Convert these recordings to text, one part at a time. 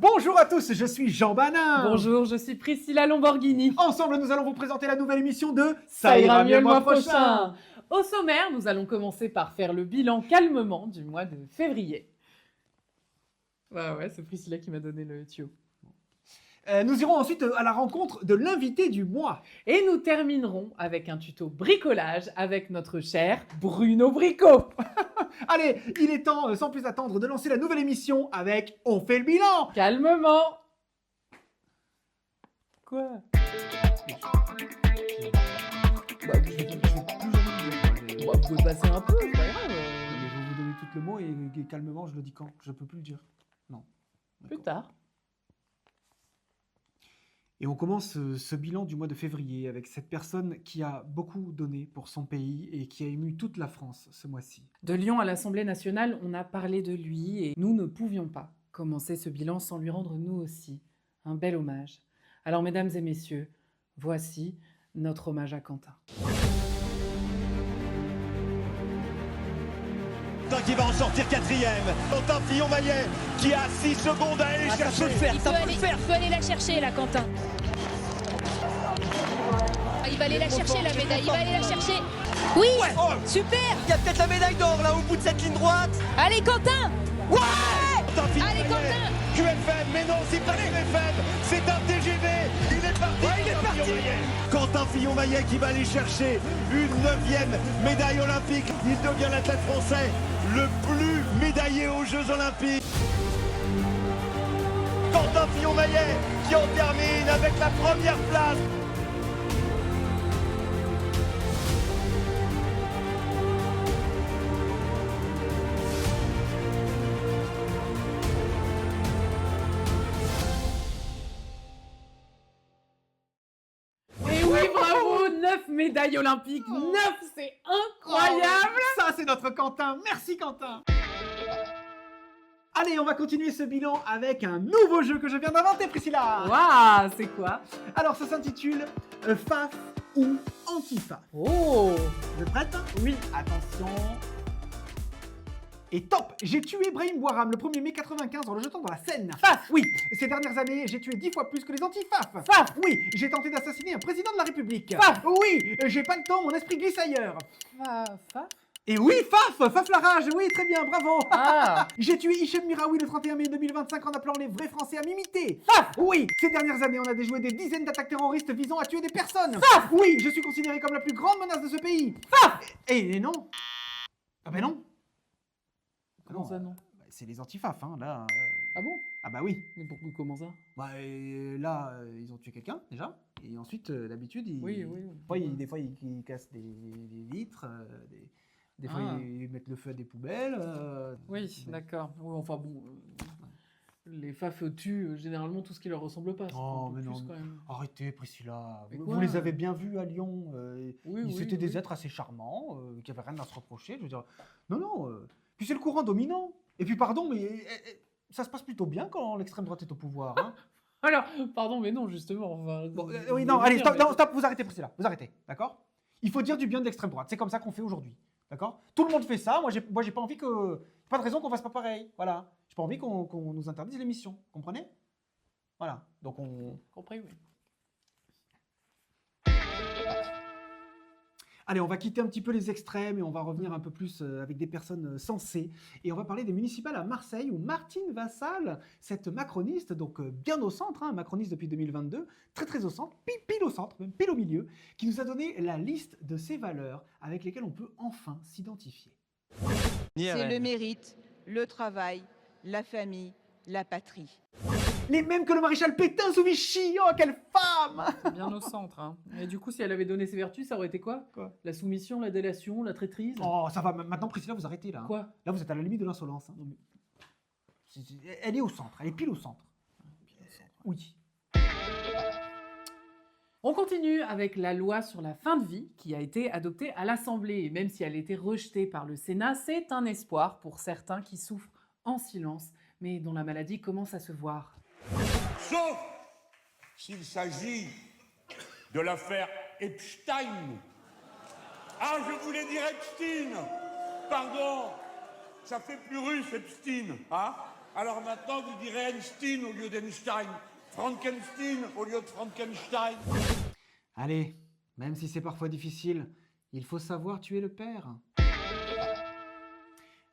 Bonjour à tous, je suis Jean Banin. Bonjour, je suis Priscilla Lamborghini. Ensemble, nous allons vous présenter la nouvelle émission de Ça ira mieux le mois prochain. Au sommaire, nous allons commencer par faire le bilan calmement du mois de février. Ouais, c'est Priscilla qui m'a donné le tuyau. Nous irons ensuite à la rencontre de l'invité du mois. Et nous terminerons avec un tuto bricolage avec notre cher Bruno Bricot. Allez, il est temps, sans plus attendre, de lancer la nouvelle émission avec On fait le bilan. Calmement. Quoi? Vous pouvez passer un peu, c'est pas grave. Mais je vais vous donner tout le mot et calmement, je le dis quand? Je peux plus le dire. Non. Plus tard. Et on commence ce bilan du mois de février avec cette personne qui a beaucoup donné pour son pays et qui a ému toute la France ce mois-ci. De Lyon à l'Assemblée nationale, on a parlé de lui et nous ne pouvions pas commencer ce bilan sans lui rendre nous aussi un bel hommage. Alors mesdames et messieurs, voici notre hommage à Quentin. Qui va en sortir quatrième. Quentin Fillon-Maillet qui a 6 secondes à aller chercher. Il peut aller la chercher là, Quentin. Il va aller la chercher la médaille, il va aller la chercher. Oui, Ouais. Oh. super. Il y a peut-être la médaille d'or là au bout de cette ligne droite. Allez Quentin. Ouais. Quentin Allez Fillon-Maillet. Quentin. QFM, mais non, c'est pas QFM, c'est un TGV. Il est parti. Ouais, il est parti. Quentin Fillon-Maillet qui va aller chercher une 9e médaille olympique. Il devient l'athlète français le plus médaillé aux Jeux Olympiques. Quentin Fillon-Maillet qui en termine avec la première place. Et oui, bravo, 9 médailles olympiques, 9, c'est incroyable. Ça, c'est notre Quentin. Merci Quentin. Allez, on va continuer ce bilan avec un nouveau jeu que je viens d'inventer, Priscilla. Waouh, c'est quoi? Alors, ça s'intitule Faf ou Anti-Faf. Oh, Vous êtes prête? oui. Attention. Et top! J'ai tué Brahim Bouaram le 1er mai 95 en le jetant dans la Seine. Faf. Oui, ces dernières années, j'ai tué 10 fois plus que les anti-Faf. Faf. Oui, j'ai tenté d'assassiner un président de la République. Faf. Oui, j'ai pas le temps, mon esprit glisse ailleurs. Faf. Et oui, Faf la rage, oui, très bien, bravo. Ah. J'ai tué Hichem Miraoui le 31 mai 2025 en appelant les vrais Français à m'imiter. Faf. Oui, ces dernières années, on a déjoué des dizaines d'attaques terroristes visant à tuer des personnes. Faf. Oui, je suis considéré comme la plus grande menace de ce pays. Faf. Et non. Ah ben non. Comment ça, non? Bah, c'est les anti-Faf, hein, là. Ah bon? Ah bah oui. Mais pourquoi, comment ça? Bah là, ils ont tué quelqu'un, déjà. Et ensuite, d'habitude, ils... Oui. Des fois, ils cassent des vitres, des fois, Ah. ils mettent le feu à des poubelles. Oui, d'accord. Oui, enfin bon, les Faf tuent généralement tout ce qui leur ressemble pas. C'est Oh, un peu mais plus, non. quand même. Arrêtez, Priscilla. Mais Vous quoi les avez bien vus à Lyon. Oui, C'était des êtres assez charmants, qui n'avaient rien à se reprocher. Je veux dire, non. Puis c'est le courant dominant. Et puis, pardon, mais ça se passe plutôt bien quand l'extrême droite est au pouvoir. Hein. Alors, pardon, mais non, justement. Enfin, Bon, je oui, voulais non, le allez, dire, stop, mais- non, stop, vous arrêtez, Priscilla. Vous arrêtez, d'accord? Il faut dire du bien de l'extrême droite. C'est comme ça qu'on fait aujourd'hui. D'accord? Tout le monde fait ça. Moi, j'ai pas envie que. Pas de raison qu'on fasse pas pareil. Voilà. J'ai pas envie qu'on nous interdise l'émission. Comprenez? Voilà. Donc on. Compris, oui. Allez, on va quitter un petit peu les extrêmes et on va revenir un peu plus avec des personnes sensées. Et on va parler des municipales à Marseille où Martine Vassal, cette macroniste, donc bien au centre, hein, macroniste depuis 2022, très au centre, pile au centre, même pile au milieu, qui nous a donné la liste de ces valeurs avec lesquelles on peut enfin s'identifier. C'est le mérite, le travail, la famille, la patrie. Les mêmes que le maréchal Pétain sous Vichy. Oh, quelle femme! C'est bien au centre. Hein. Et du coup, si elle avait donné ses vertus, ça aurait été quoi? Quoi? La soumission, la délation, la traîtrise? Oh, ça va. Maintenant, Priscilla, vous arrêtez là. Hein. Quoi? Là, vous êtes à la limite de l'insolence. Hein. Elle est au centre. Elle est pile au centre. Oui. On continue avec la loi sur la fin de vie qui a été adoptée à l'Assemblée. Et même si elle a été rejetée par le Sénat, c'est un espoir pour certains qui souffrent en silence, mais dont la maladie commence à se voir. Sauf s'il s'agit de l'affaire Epstein. Ah, je voulais dire Epstein. Pardon, ça fait plus russe Epstein, hein? Alors maintenant, vous direz Einstein au lieu d'Einstein. Frankenstein au lieu de Frankenstein. Allez, même si c'est parfois difficile, il faut savoir tuer le père.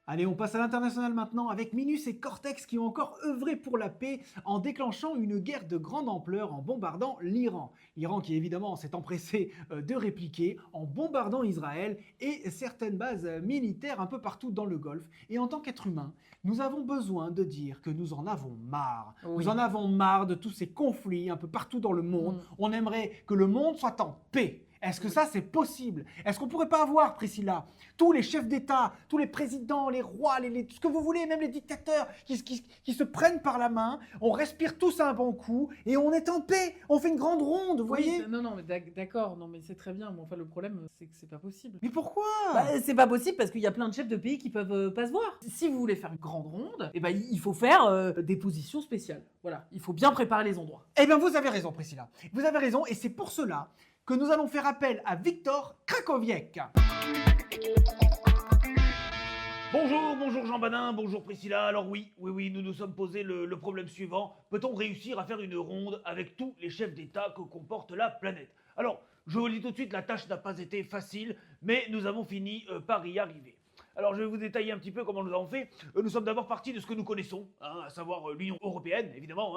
Allez, on passe à l'international maintenant avec Minus et Cortex qui ont encore œuvré pour la paix en déclenchant une guerre de grande ampleur en bombardant l'Iran. L'Iran qui évidemment s'est empressé de répliquer en bombardant Israël et certaines bases militaires un peu partout dans le Golfe. Et en tant qu'être humain, nous avons besoin de dire que nous en avons marre. Oui. Nous en avons marre de tous ces conflits un peu partout dans le monde. On aimerait que le monde soit en paix. Est-ce que ça, c'est possible? Est-ce qu'on pourrait pas avoir, Priscilla, tous les chefs d'État, tous les présidents, les rois, tout ce que vous voulez, même les dictateurs, qui se prennent par la main, on respire tous un bon coup et on est en paix, on fait une grande ronde, vous voyez? Non, mais d'accord, non, mais c'est très bien, mais enfin, le problème, c'est que c'est pas possible. Mais pourquoi? C'est pas possible parce qu'il y a plein de chefs de pays qui peuvent pas se voir. Si vous voulez faire une grande ronde, eh ben, il faut faire des positions spéciales. Voilà, il faut bien préparer les endroits. Eh bien, vous avez raison, Priscilla. Vous avez raison, et c'est pour cela que nous allons faire appel à Victor Krakowiak. Bonjour Jean Banin, bonjour Priscilla. Alors oui, nous nous sommes posé le problème suivant. Peut-on réussir à faire une ronde avec tous les chefs d'État que comporte la planète? Alors, je vous le dis tout de suite, la tâche n'a pas été facile, mais nous avons fini par y arriver. Alors je vais vous détailler un petit peu comment nous avons fait. Nous sommes d'abord partis de ce que nous connaissons, à savoir l'Union Européenne, évidemment.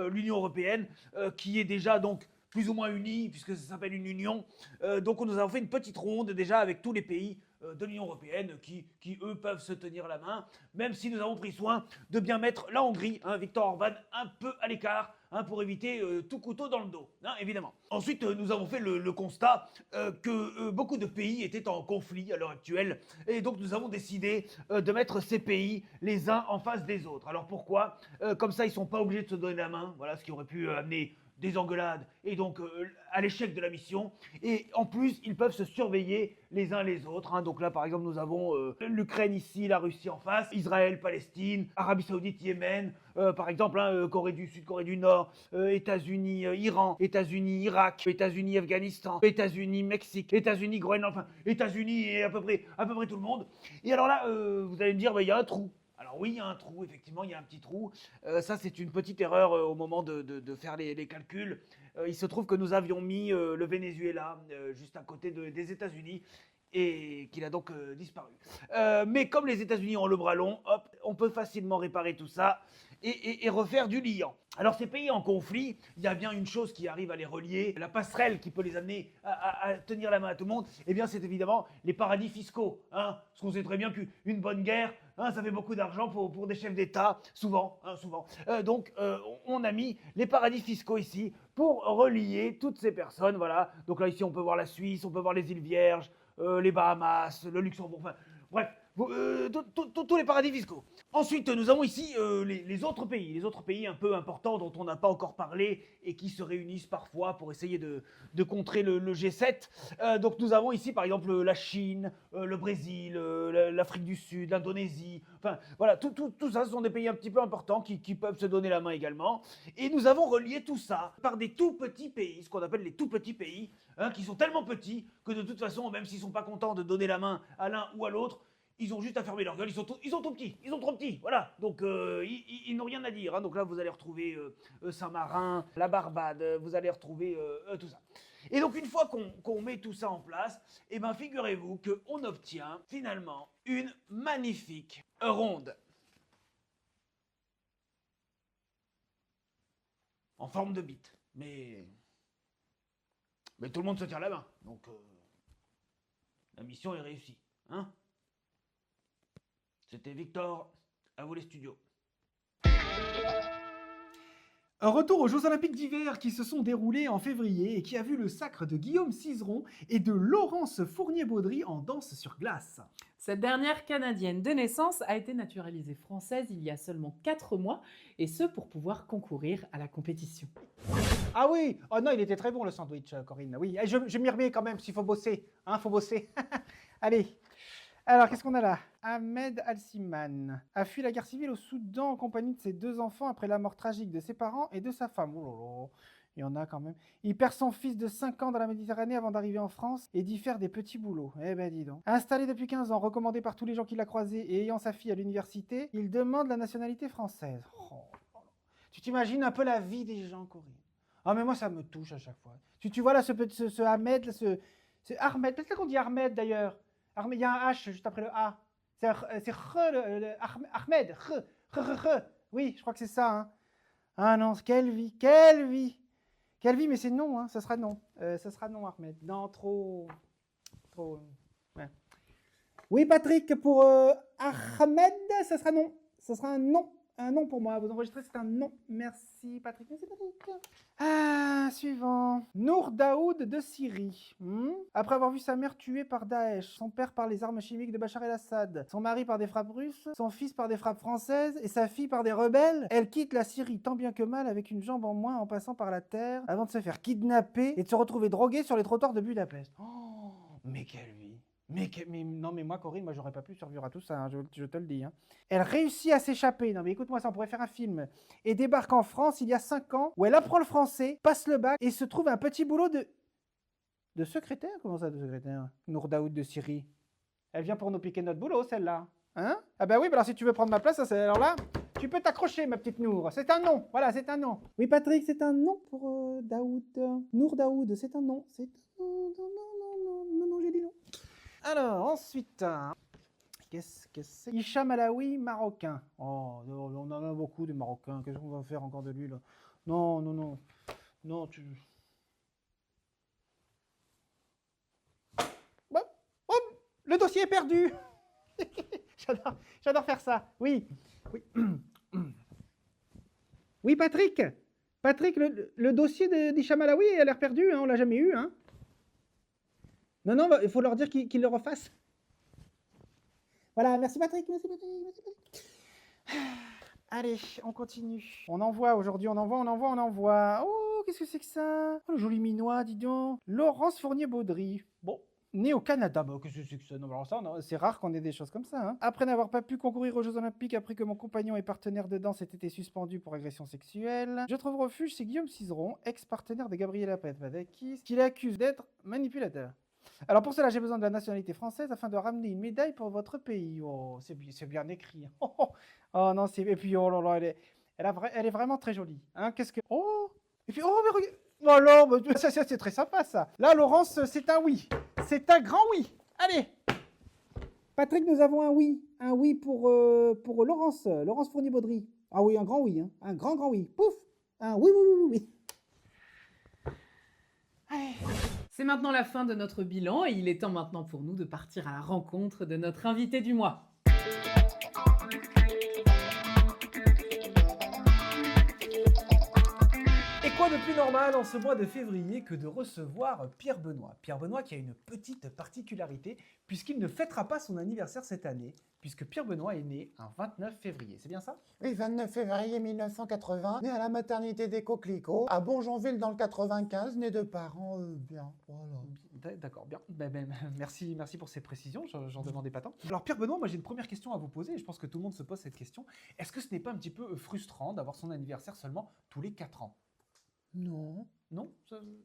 L'Union Européenne qui est déjà donc plus ou moins unie, puisque ça s'appelle une union. Donc nous avons fait une petite ronde déjà avec tous les pays de l'Union Européenne qui, eux, peuvent se tenir la main, même si nous avons pris soin de bien mettre la Hongrie, Viktor Orban, un peu à l'écart, pour éviter tout couteau dans le dos, évidemment. Ensuite, nous avons fait le constat que beaucoup de pays étaient en conflit à l'heure actuelle, et donc nous avons décidé de mettre ces pays les uns en face des autres. Alors pourquoi? Comme ça, ils ne sont pas obligés de se donner la main, voilà ce qui aurait pu amener des engueulades et donc à l'échec de la mission. Et en plus, ils peuvent se surveiller les uns les autres. Donc là, par exemple, nous avons l'Ukraine ici, la Russie en face, Israël, Palestine, Arabie Saoudite, Yémen, par exemple, Corée du Sud, Corée du Nord, États-Unis, Iran, États-Unis, Irak, États-Unis, Afghanistan, États-Unis, Mexique, États-Unis, Groenland, enfin, États-Unis et à peu près tout le monde. Et alors là, vous allez me dire, il y a un trou. Alors oui, il y a un trou, effectivement, il y a un petit trou. Ça, c'est une petite erreur au moment de faire les calculs. Il se trouve que nous avions mis le Venezuela juste à côté des États-Unis et qu'il a donc disparu. Mais comme les États-Unis ont le bras long, hop, on peut facilement réparer tout ça et refaire du liant. Alors ces pays en conflit, il y a bien une chose qui arrive à les relier, la passerelle qui peut les amener à tenir la main à tout le monde, et bien c'est évidemment les paradis fiscaux. Parce qu'on sait très bien qu'une bonne guerre, ça fait beaucoup d'argent pour des chefs d'État, souvent. Donc on a mis les paradis fiscaux ici pour relier toutes ces personnes, voilà. Donc là ici on peut voir la Suisse, on peut voir les îles Vierges, les Bahamas, le Luxembourg, enfin bref. Tous les paradis fiscaux. Ensuite, nous avons ici les autres pays un peu importants dont on n'a pas encore parlé et qui se réunissent parfois pour essayer de contrer le G7. Donc nous avons ici par exemple la Chine, le Brésil, l'Afrique du Sud, l'Indonésie. Enfin voilà, tout ça, ce sont des pays un petit peu importants qui peuvent se donner la main également. Et nous avons relié tout ça par des tout petits pays, ce qu'on appelle les tout petits pays, qui sont tellement petits que de toute façon, même s'ils ne sont pas contents de donner la main à l'un ou à l'autre, ils ont juste à fermer leur gueule, ils sont trop petits, voilà. Donc ils n'ont rien à dire. Donc là, vous allez retrouver Saint-Marin, la Barbade, vous allez retrouver tout ça. Et donc une fois qu'on met tout ça en place, eh ben figurez-vous qu'on obtient finalement une magnifique ronde. En forme de bite. Mais tout le monde se tire la main. Donc la mission est réussie. C'était Victor, à vous les studios. Un retour aux Jeux Olympiques d'hiver qui se sont déroulés en février et qui a vu le sacre de Guillaume Cizeron et de Laurence Fournier-Baudry en danse sur glace. Cette dernière Canadienne de naissance a été naturalisée française il y a seulement 4 mois, et ce pour pouvoir concourir à la compétition. Ah oui, oh non, il était très bon le sandwich, Corinne. Oui, je m'y remets quand même, s'il faut bosser. Faut bosser. Allez. Alors, qu'est-ce qu'on a là? Ahmed Al-Siman a fui la guerre civile au Soudan en compagnie de ses 2 enfants après la mort tragique de ses parents et de sa femme. Oh là là. Il y en a quand même. Il perd son fils de 5 ans dans la Méditerranée avant d'arriver en France et d'y faire des petits boulots. Eh ben dis donc. Installé depuis 15 ans, recommandé par tous les gens qu'il a croisés et ayant sa fille à l'université, il demande la nationalité française. Oh. Tu t'imagines un peu la vie des gens, Corinne? Ah mais moi ça me touche à chaque fois. Tu vois là ce Ahmed, là, ce Ahmed, peut-être qu'on dit Ahmed d'ailleurs. Il y a un H juste après le A. C'est Ahmed. Oui, je crois que c'est ça. Hein. Ah non, quelle vie, quelle vie. Quelle vie, mais c'est non, hein, ça sera non. Ça sera non, Ahmed. Non, trop. Ouais. Oui, Patrick, pour Ahmed, ça sera non. Ça sera un non. Un non pour moi. Vous enregistrez, c'est un non. Merci, Patrick. Merci, Patrick. Ah, suivant. Nour Daoud de Syrie. Après avoir vu sa mère tuée par Daesh, son père par les armes chimiques de Bachar el-Assad, son mari par des frappes russes, son fils par des frappes françaises et sa fille par des rebelles, elle quitte la Syrie tant bien que mal avec une jambe en moins en passant par la terre avant de se faire kidnapper et de se retrouver droguée sur les trottoirs de Budapest. Oh, mais quelle vie. Non, mais moi, Corinne, moi, j'aurais pas pu survivre à tout ça, hein, je te le dis. Hein. Elle réussit à s'échapper. Non, mais écoute-moi ça, on pourrait faire un film. Et débarque en France il y a 5 ans, où elle apprend le français, passe le bac et se trouve un petit boulot de secrétaire. Comment ça, de secrétaire? Nour Daoud de Syrie. Elle vient pour nous piquer notre boulot, celle-là. Hein? Ah bah oui, bah alors si tu veux prendre ma place, alors là, tu peux t'accrocher, ma petite Nour. C'est un non. Voilà, c'est un non. Oui, Patrick, c'est un non pour Daoud. Nour Daoud, c'est un non. C'est un non, non, j'ai dit non. Alors, ensuite, qu'est-ce que c'est? Hicham Alaoui, marocain. Oh, on en a beaucoup de Marocains. Qu'est-ce qu'on va faire encore de lui, là? Non. Non, le dossier est perdu. J'adore faire ça. Oui. Oui, Patrick. Patrick, le dossier d'Hicham Alaoui a l'air perdu. Hein, on l'a jamais eu, hein. Non, il faut leur dire qu'ils le refassent. Voilà, merci Patrick, merci Patrick. Allez, on continue. On envoie aujourd'hui, on envoie. Oh, qu'est-ce que c'est que ça? Oh, le joli minois, dis donc. Laurence Fournier-Baudry. Bon, né au Canada. Bah, qu'est-ce que c'est que ça? Non, alors ça, c'est rare qu'on ait des choses comme ça. Hein. Après n'avoir pas pu concourir aux Jeux Olympiques, après que mon compagnon et partenaire de danse ait été suspendu pour agression sexuelle, je trouve refuge chez Guillaume Cizeron, ex-partenaire de Gabriela Papadakis, qui l'accuse d'être manipulateur. Alors pour cela, j'ai besoin de la nationalité française afin de ramener une médaille pour votre pays. Oh, c'est bien écrit. Oh non, et puis oh là là, elle est vraiment très jolie. Hein, qu'est-ce que... Oh, et puis oh mais regarde. Oh là, ça c'est très sympa ça. Là, Laurence, c'est un oui. C'est un grand oui. Allez. Patrick, nous avons un oui. Un oui pour Laurence Fournier-Baudry. Ah oui, un grand oui. Hein. Un grand oui. Pouf. Un oui. Allez. C'est maintenant la fin de notre bilan et il est temps maintenant pour nous de partir à la rencontre de notre invité du mois. Et quoi de plus normal en ce mois de février que de recevoir Pierre Benoît? Pierre Benoît qui a une petite particularité puisqu'il ne fêtera pas son anniversaire cette année, puisque Pierre Benoît est né un 29 février. C'est bien ça? Oui, 29 février 1980, né à la maternité des Coquelicots, à Bonjonville dans le 95, né de parents bien. Voilà. D'accord, bien. Merci pour ces précisions, j'en demandais pas tant. Alors Pierre Benoît, moi j'ai une première question à vous poser, et je pense que tout le monde se pose cette question. Est-ce que ce n'est pas un petit peu frustrant d'avoir son anniversaire seulement tous les 4 ans? Non. Non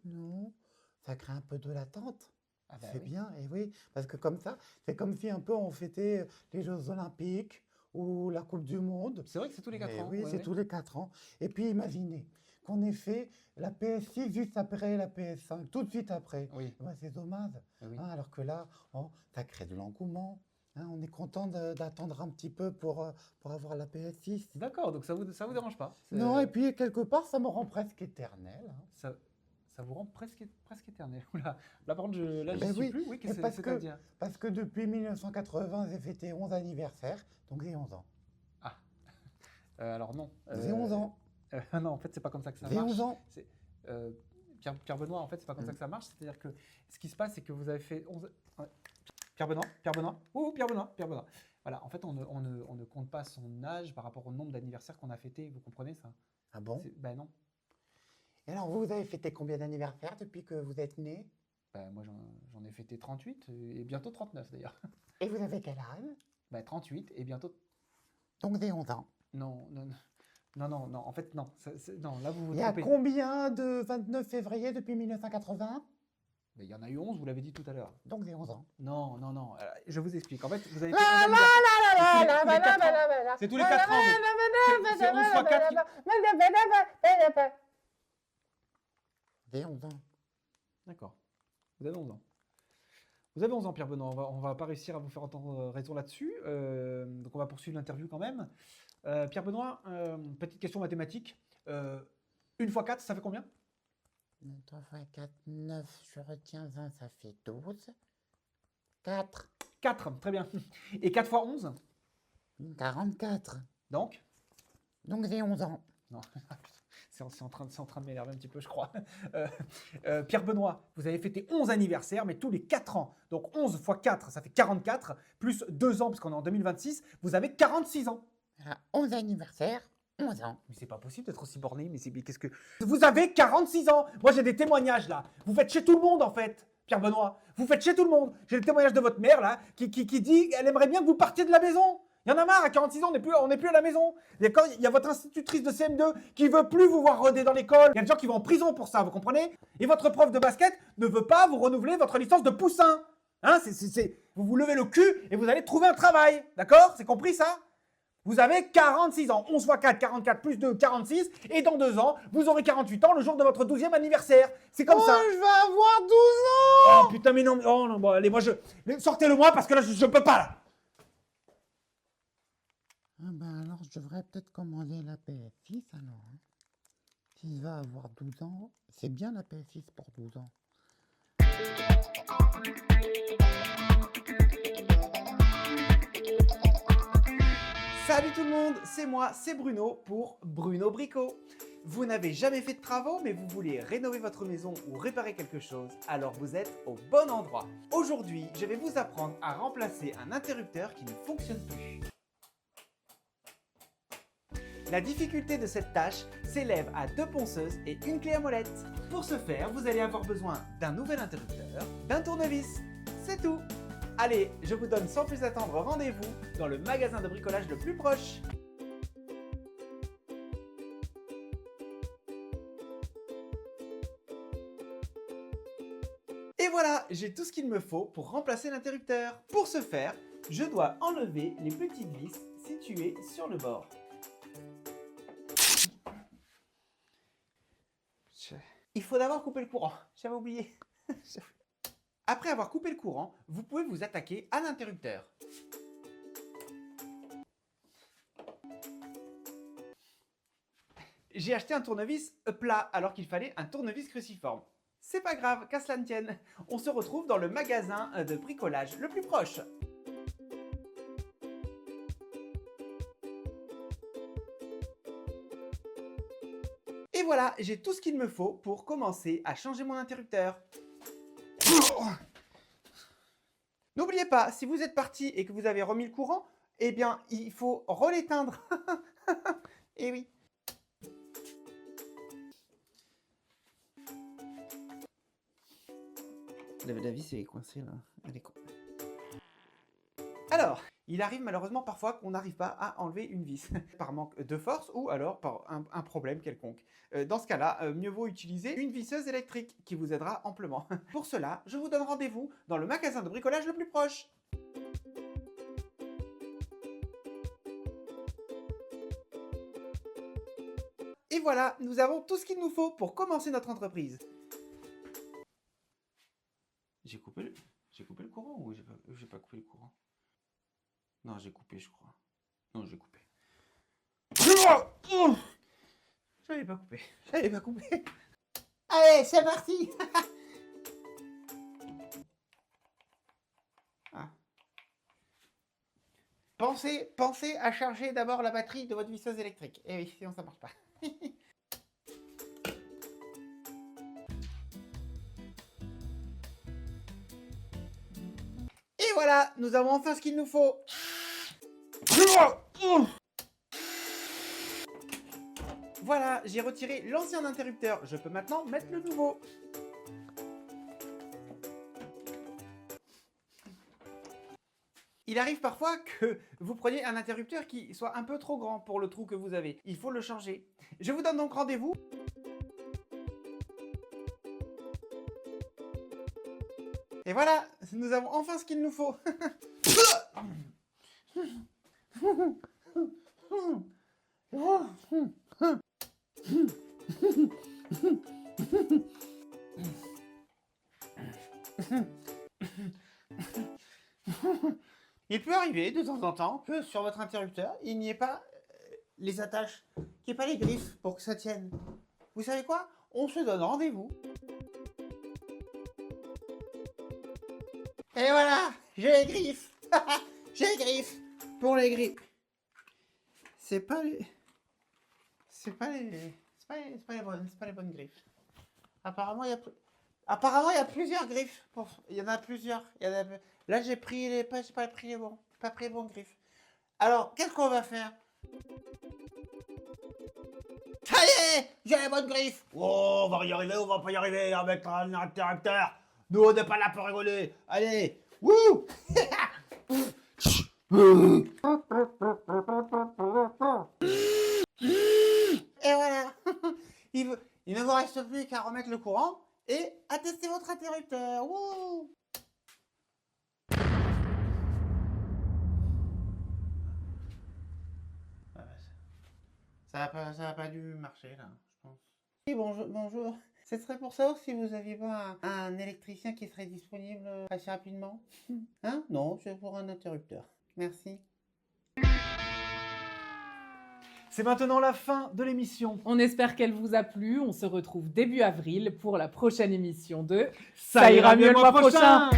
Non. Ça crée un peu de l'attente. Ah bah c'est oui. bien, et oui, parce que comme ça, c'est comme si un peu on fêtait les Jeux Olympiques ou la Coupe du Monde. C'est vrai que c'est tous les 4 ans. Oui, c'est tous les 4 ans. Et puis imaginez qu'on ait fait la PS6 juste après la PS5, tout de suite après. Oui. Ben, c'est dommage. Oui. Hein, alors que là, ça crée de l'engouement. Hein, on est content d'attendre un petit peu pour avoir la PS6. D'accord, donc ça vous dérange pas? Non, et puis quelque part, ça me rend presque éternel. Hein. Ça vous rend presque éternel. Oula, là, par contre, je Ben suis oui, plus. Oui, qu'est-ce que parce c'est-à-dire? parce que depuis 1980, j'ai fêté 11 anniversaires, donc j'ai 11 ans. Ah, alors non. J'ai 11 ans. Non, en fait, c'est pas comme ça que ça J'ai marche. 11 ans. Pierre Benoît, en fait, c'est pas comme ça que ça marche. C'est-à-dire que ce qui se passe, c'est que vous avez fait 11... Ouais. Pierre Benoît. Oh, Pierre Benoît. Voilà, en fait, on ne compte pas son âge par rapport au nombre d'anniversaires qu'on a fêtés. Vous comprenez ça? Ah bon? Ben non. Et alors, vous avez fêté combien d'anniversaires depuis que vous êtes né? Moi, j'en ai fêté 38 et bientôt 39 d'ailleurs. Et vous avez quel âge? 38 et bientôt... Donc j'ai 11 ans. Non. Non, non, non, en fait, non. Non, là, vous vous Il y a trompez. combien de 29 février depuis 1980? Mais il y en a eu 11, vous l'avez dit tout à l'heure. Donc j'ai 11 ans. Non, non, non. Je vous explique. En fait, vous avez La fait la 11 la anniversaires. la C'est tous les 4 ans. C'est tous les 4 ans. C'est 11 fois 4. J'ai 11 ans. D'accord. Vous avez 11 ans. Vous avez 11 ans, Pierre Benoît. On va pas réussir à vous faire entendre raison là-dessus. Donc, on va poursuivre l'interview quand même. Pierre Benoît, petite question mathématique. 1 fois 4, ça fait combien? 3 fois 4, 9. Je retiens 20, ça fait 12. 4. 4, très bien. Et 4 fois 11? 44. Donc? Donc j'ai 11 ans. Non. C'est en train de m'énerver un petit peu, je crois. Pierre Benoît, vous avez fêté 11 anniversaires, mais tous les 4 ans. Donc 11 fois 4, ça fait 44, plus 2 ans, parce qu'on est en 2026, vous avez 46 ans. Voilà, 11 anniversaires, 11 ans. Mais c'est pas possible d'être aussi borné, mais qu'est-ce que... Vous avez 46 ans. Moi, j'ai des témoignages, là. Vous faites chez tout le monde, en fait, Pierre Benoît. Vous faites chez tout le monde. J'ai le témoignage de votre mère, là, qui dit qu'elle aimerait bien que vous partiez de la maison. Il y en a marre, à 46 ans, on n'est plus à la maison. Il y a votre institutrice de CM2 qui veut plus vous voir rôder dans l'école. Il y a des gens qui vont en prison pour ça, vous comprenez? Et votre prof de basket ne veut pas vous renouveler votre licence de poussin. Hein, vous vous levez le cul et vous allez trouver un travail. D'accord? C'est compris, ça? Vous avez 46 ans. 11 fois 4, 44, plus 2, 46. Et dans 2 ans, vous aurez 48 ans le jour de votre 12e anniversaire. C'est comme ça. Je vais avoir 12 ans. Oh putain, mais non. Oh non, bon, allez, sortez-le-moi parce que là, je peux pas, là. Ah ben alors, je devrais peut-être commander la PS6 alors. Hein. S'il va avoir 12 ans, c'est bien la PS6 pour 12 ans. Salut tout le monde, c'est moi, c'est Bruno pour Bruno Brico. Vous n'avez jamais fait de travaux, mais vous voulez rénover votre maison ou réparer quelque chose, alors vous êtes au bon endroit. Aujourd'hui, je vais vous apprendre à remplacer un interrupteur qui ne fonctionne plus. La difficulté de cette tâche s'élève à 2 ponceuses et une clé à molette. Pour ce faire, vous allez avoir besoin d'un nouvel interrupteur, d'un tournevis. C'est tout. Allez, je vous donne sans plus attendre rendez-vous dans le magasin de bricolage le plus proche. Et voilà, j'ai tout ce qu'il me faut pour remplacer l'interrupteur. Pour ce faire, je dois enlever les petites vis situées sur le bord. Il faut d'abord couper le courant, j'avais oublié. Après avoir coupé le courant, vous pouvez vous attaquer à l'interrupteur. J'ai acheté un tournevis plat alors qu'il fallait un tournevis cruciforme. C'est pas grave, qu'à cela ne tienne. On se retrouve dans le magasin de bricolage le plus proche. Et voilà, j'ai tout ce qu'il me faut pour commencer à changer mon interrupteur. N'oubliez pas, si vous êtes parti et que vous avez remis le courant, eh bien, il faut l'éteindre. Eh oui. La vis est coincée là. Elle est con. Alors, il arrive malheureusement parfois qu'on n'arrive pas à enlever une vis, par manque de force ou alors par un problème quelconque. Dans ce cas-là, mieux vaut utiliser une visseuse électrique qui vous aidera amplement. Pour cela, je vous donne rendez-vous dans le magasin de bricolage le plus proche. Et voilà, nous avons tout ce qu'il nous faut pour commencer notre entreprise. J'ai coupé le courant ou j'ai pas coupé le courant? Non, j'ai coupé, je crois. Non, j'ai coupé. J'avais pas coupé. Allez, c'est parti. Ah. Pensez à charger d'abord la batterie de votre visseuse électrique. Eh oui, sinon ça marche pas. Et voilà, nous avons enfin ce qu'il nous faut. Voilà, j'ai retiré l'ancien interrupteur. Je peux maintenant mettre le nouveau. Il il arrive parfois que vous preniez un interrupteur qui soit un peu trop grand pour le trou que vous avez. Il faut le changer. Je vous donne donc rendez-vous. Et voilà, nous avons enfin ce qu'il nous faut. Il peut arriver de temps en temps que sur votre interrupteur, il n'y ait pas les attaches, qu'il n'y ait pas les griffes pour que ça tienne. Vous savez quoi? On se donne rendez-vous. Et voilà, j'ai les griffes. J'ai les griffes. Pour les griffes. C'est pas les bonnes griffes. Apparemment, il y a plusieurs griffes. Il y en a plusieurs. Là, j'ai pas pris les bons griffes. Alors, qu'est-ce qu'on va faire? Ça y est, j'ai les bonnes griffes. Oh, on va y arriver, on va pas y arriver avec un interrupteur. Nous, on n'est pas là pour rigoler. Allez, wouh. Et voilà. Il ne vous reste plus qu'à remettre le courant et à tester votre interrupteur. Wouh. Ça n'a pas dû marcher là, je pense. Oui, bonjour. Ce serait pour savoir si vous aviez pas un électricien qui serait disponible assez rapidement. Hein? Non, c'est pour un interrupteur. Merci. C'est maintenant la fin de l'émission. On espère qu'elle vous a plu. On se retrouve début avril pour la prochaine émission de Ça ira mieux le mois prochain.